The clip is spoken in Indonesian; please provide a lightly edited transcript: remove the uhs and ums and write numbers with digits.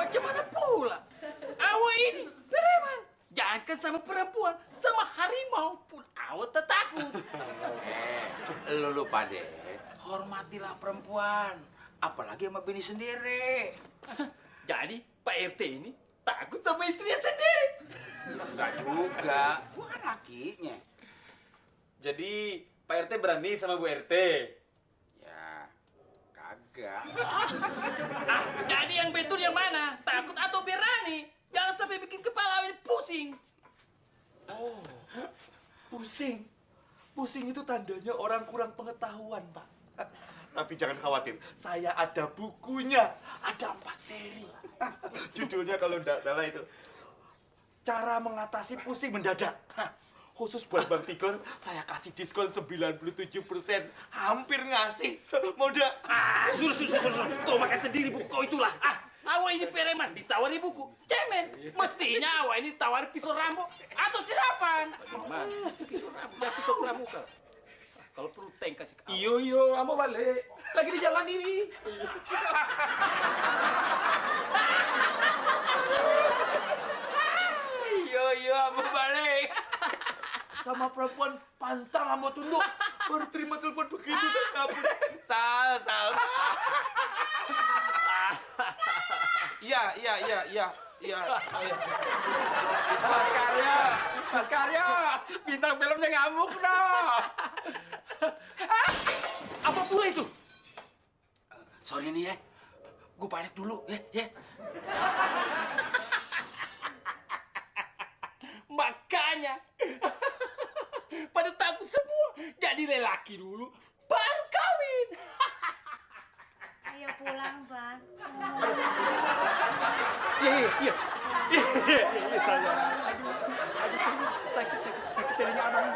Macam mana pula? Awak ini preman. Jangankan sama perempuan, sama harimau pun awak tak takut. Lu lupa deh, hormatilah perempuan. Apalagi sama bini sendiri. Jadi Pak RT ini takut sama istrinya sendiri. Enggak juga, gua kan lakinya. Jadi Pak RT berani sama Bu RT? Ya, kagak. Jadi yang betul yang mana? Takut atau berani? Jangan sampai bikin kepala ini pusing. Oh, pusing. Pusing itu tandanya orang kurang pengetahuan, Pak. Tapi jangan khawatir, saya ada bukunya. Ada 4 seri. Judulnya kalau tidak salah itu, Cara Mengatasi Pusing Mendadak. Khusus buat Bang Tigor, saya kasih diskon 97%. Hampir ngasih. Mau dah? Sudah. Kau makan sendiri buku kau itulah. Awak ini preman, ditawari buku. Cemen. Mestinya awak ini tawari pisau rambut atau sirapan. Pisau rambut, pisau pramuka. Kalau perlu tank kasih kau. Iyo, amo balik. Lagi di jalan ini. Iya, mau balik. Sama perempuan pantang sama tunduk. Baru terima telepon begitu kan kabur. Sal. Iya. Mas Karya, bintang filmnya ngamuk dong. Apa pula itu? Sorry nih ya, gue balik dulu ya. Makanya pada takut semua. Jadi lelaki dulu, baru kawin. Ayo pulang, Bang. Iya. Saya. Aduh, sakit telinga abang.